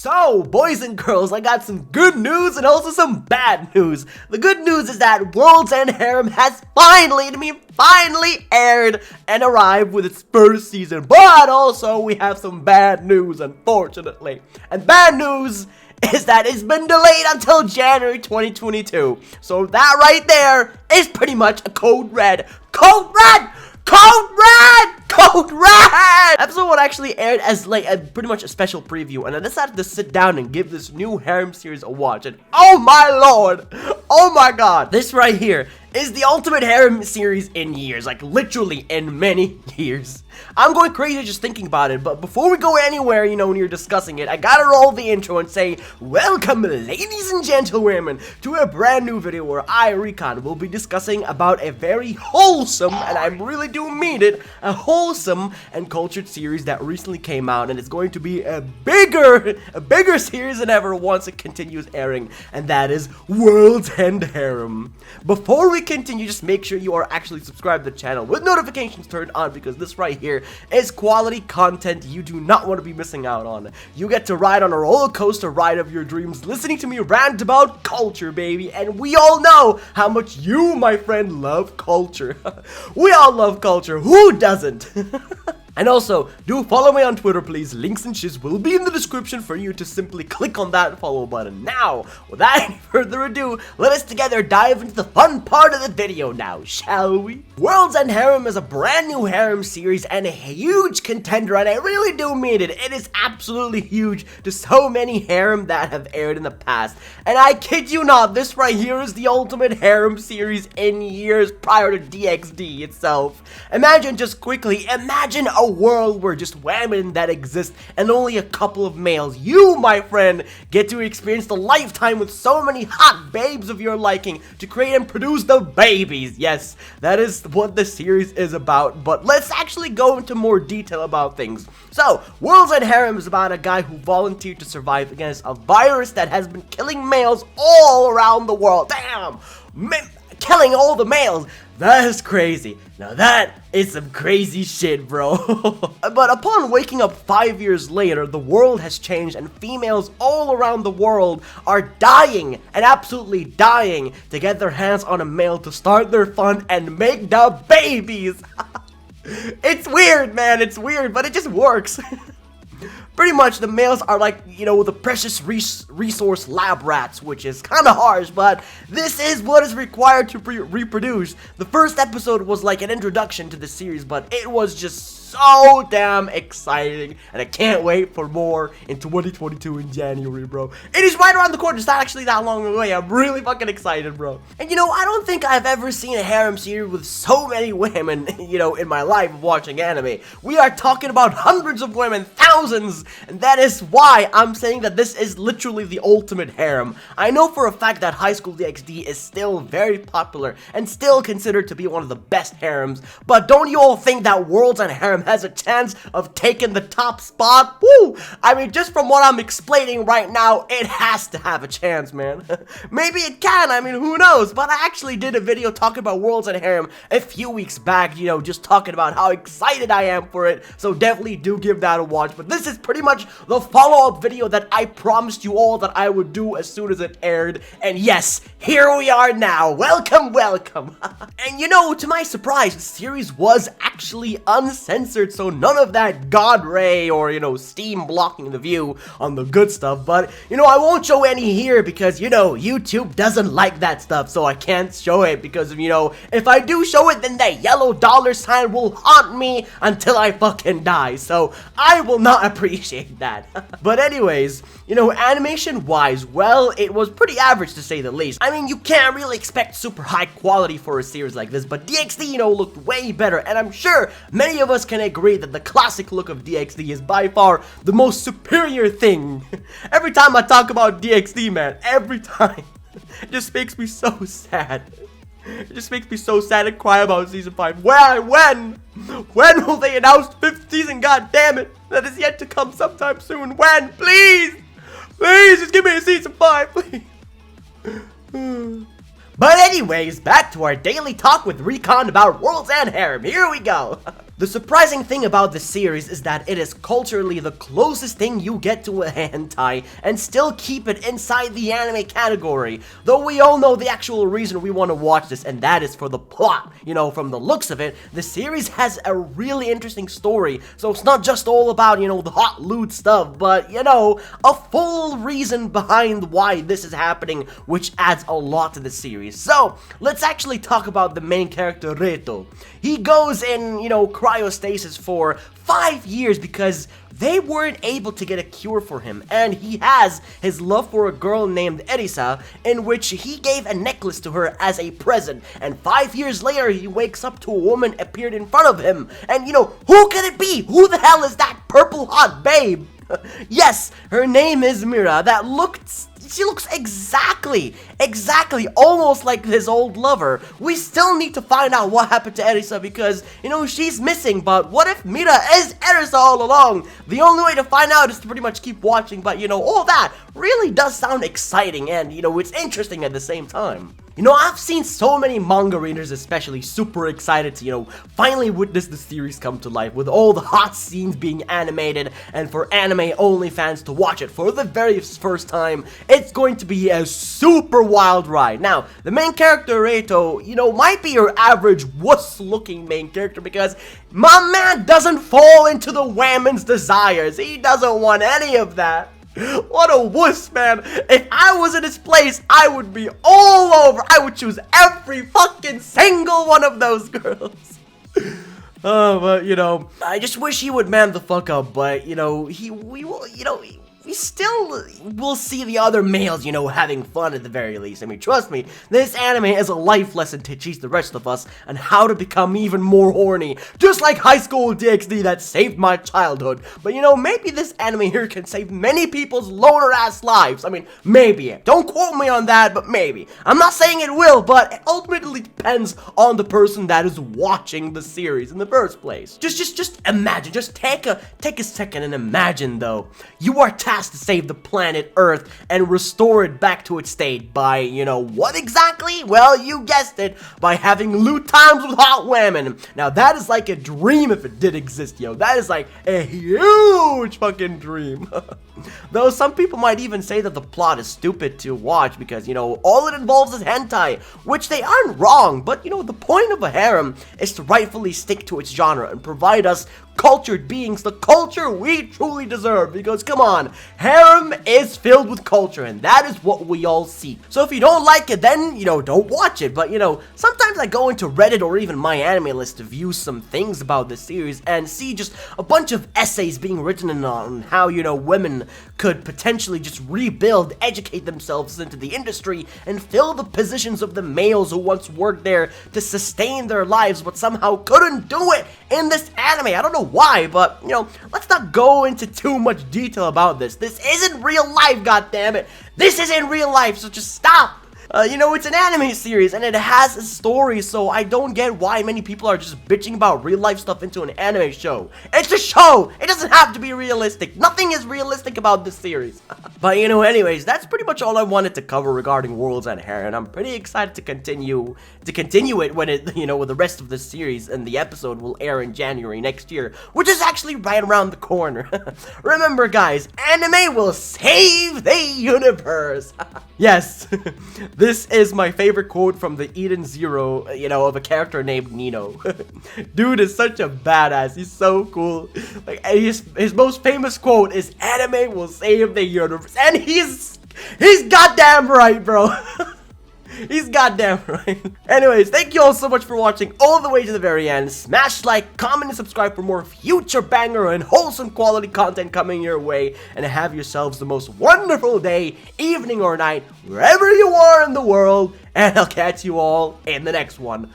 So, boys and girls, I got some good news and also some bad news. The good news is that World's End Harem has finally aired and arrived with its first season. But also, we have some bad news, unfortunately. And bad news is that it's been delayed until January 2022. So that right there is pretty much a code red. Code red! Code red! Code red! Episode 1 actually aired as like pretty much a special preview, and I decided to sit down and give this new harem series a watch. And oh my lord! Oh my god! This right here is the ultimate harem series in years, like literally in many years. I'm going crazy just thinking about it, but before we go anywhere, you know, when you're discussing it, I gotta roll the intro and say, welcome ladies and gentlemen to a brand new video where I, Recon, will be discussing about a very wholesome, and I really do mean it, a wholesome and cultured series that recently came out, and it's going to be a bigger series than ever once it continues airing, and that is World's End Harem. Before we continue, just make sure you are actually subscribed to the channel with notifications turned on, because this right here is quality content you do not want to be missing out on. You get to ride on a roller coaster ride of your dreams, listening to me rant about culture, baby, and we all know how much you, my friend, love culture. We all love culture. Who doesn't? And also, do follow me on Twitter, please. Links and shiz will be in the description for you to simply click on that follow button. Now, without any further ado, let us together dive into the fun part of the video now, shall we? World's End Harem is a brand new harem series and a huge contender, and I really do mean it. It is absolutely huge to so many harem that have aired in the past. And I kid you not, this right here is the ultimate harem series in years prior to DxD itself. Imagine a world where just women that exist and only a couple of males. You, my friend, get to experience the lifetime with so many hot babes of your liking to create and produce the babies. Yes, that is what the series is about, but let's actually go into more detail about things. So, World's End Harem is about a guy who volunteered to survive against a virus that has been killing males all around the world. Damn! Killing all the males. That is crazy. Now that is some crazy shit, bro. But upon waking up 5 years later, the world has changed and females all around the world are dying and absolutely dying to get their hands on a male to start their fun and make the babies. It's weird, man. It's weird, but it just works. Pretty much, the males are like, you know, the precious resource lab rats, which is kind of harsh, but this is what is required to reproduce. The first episode was like an introduction to the series, but it was just so damn exciting, and I can't wait for more in 2022 in January, bro. It is right around the corner. It's not actually that long away. I'm really fucking excited, bro. And you know, I don't think I've ever seen a harem series with so many women, you know, in my life of watching anime. We are talking about hundreds of women, thousands, and that is why I'm saying that this is literally the ultimate harem. I know for a fact that High School DxD is still very popular and still considered to be one of the best harems, but don't you all think that World's End Harem has a chance of taking the top spot? Woo! I mean, just from what I'm explaining right now, it has to have a chance, man. Maybe it can, I mean, who knows? But I actually did a video talking about World's End Harem a few weeks back, you know, just talking about how excited I am for it, so definitely do give that a watch. But this is pretty much the follow-up video that I promised you all that I would do as soon as it aired, and yes, here we are now. Welcome, welcome. And you know, to my surprise, the series was actually uncensored, so none of that God Ray or, you know, Steam blocking the view on the good stuff. But, you know, I won't show any here because, you know, YouTube doesn't like that stuff, so I can't show it because, you know, if I do show it, then that yellow dollar sign will haunt me until I fucking die, so I will not appreciate that. But anyways, you know, animation-wise, well, it was pretty average to say the least. I mean, you can't really expect super high quality for a series like this, but DxD, you know, looked way better, and I'm sure many of us can agree that the classic look of DxD is by far the most superior thing. Every time I talk about DxD, man, every time, it just makes me so sad. It just makes me so sad and cry about season 5. When will they announce 5th season? God damn it, that is yet to come sometime soon. When? Please, just give me a season 5, please. But anyways, back to our daily talk with Recon about World's End Harem. Here we go. The surprising thing about this series is that it is culturally the closest thing you get to a hentai and still keep it inside the anime category, though we all know the actual reason we want to watch this, and that is for the plot. You know, from the looks of it, the series has a really interesting story, so it's not just all about, you know, the hot loot stuff, but, you know, a full reason behind why this is happening, which adds a lot to the series. So, let's actually talk about the main character, Reto. He goes in, you know, cryostasis for 5 years because they weren't able to get a cure for him, and he has his love for a girl named Erisa, in which he gave a necklace to her as a present, and 5 years later he wakes up to a woman appeared in front of him, and you know, who could it be? Who the hell is that purple hot babe? Yes, her name is Mira. She looks exactly, almost like his old lover. We still need to find out what happened to Erisa because, you know, she's missing, but what if Mira is Erisa all along? The only way to find out is to pretty much keep watching, but, you know, all that really does sound exciting and, you know, it's interesting at the same time. You know, I've seen so many manga readers especially super excited to, you know, finally witness the series come to life with all the hot scenes being animated, and for anime-only fans to watch it for the very first time, it's going to be a super wild ride. Now, the main character, Reito, you know, might be your average wuss-looking main character because my man doesn't fall into the women's desires. He doesn't want any of that. What a wuss, man. If I was in his place, I would be all over. I would choose every fucking single one of those girls. But, you know, I just wish he would man the fuck up, but, you know, we still will see the other males, you know, having fun at the very least. I mean, trust me, this anime is a life lesson to teach the rest of us on how to become even more horny, just like High School DxD that saved my childhood. But, you know, maybe this anime here can save many people's loner-ass lives. I mean, maybe. Don't quote me on that, but maybe. I'm not saying it will, but it ultimately depends on the person that is watching the series in the first place. Just imagine. Just take a second and imagine, though. You are tasked to save the planet Earth and restore it back to its state by, you know, what exactly? Well, you guessed it, by having loot times with hot women. Now, that is like a dream if it did exist, yo. That is like a huge fucking dream. Though some people might even say that the plot is stupid to watch because, you know, all it involves is hentai, which they aren't wrong, but, you know, the point of a harem is to rightfully stick to its genre and provide us cultured beings the culture we truly deserve, because come on, harem is filled with culture and that is what we all seek. So if you don't like it, then, you know, don't watch it. But, you know, sometimes I go into Reddit or even my anime list to view some things about this series and see just a bunch of essays being written on how, you know, women could potentially just rebuild, educate themselves into the industry and fill the positions of the males who once worked there to sustain their lives but somehow couldn't do it in this anime. I don't know why, but, you know, let's not go into too much detail about this. This isn't real life, goddammit. This isn't real life, so just stop. You know, it's an anime series, and it has a story, so I don't get why many people are just bitching about real-life stuff into an anime show. It's a show! It doesn't have to be realistic. Nothing is realistic about this series. But, you know, anyways, that's pretty much all I wanted to cover regarding Worlds and Harem, and I'm pretty excited to continue it when it, you know, with the rest of the series, and the episode will air in January next year, which is actually right around the corner. Remember, guys, anime will save the universe. Yes. This is my favorite quote from the Eden Zero, you know, of a character named Nino. Dude is such a badass. He's so cool. Like, his most famous quote is, "Anime will save the universe," and he's goddamn right, bro. He's goddamn right. Anyways, thank you all so much for watching all the way to the very end. Smash like, comment, and subscribe for more future banger and wholesome quality content coming your way. And have yourselves the most wonderful day, evening, or night, wherever you are in the world. And I'll catch you all in the next one.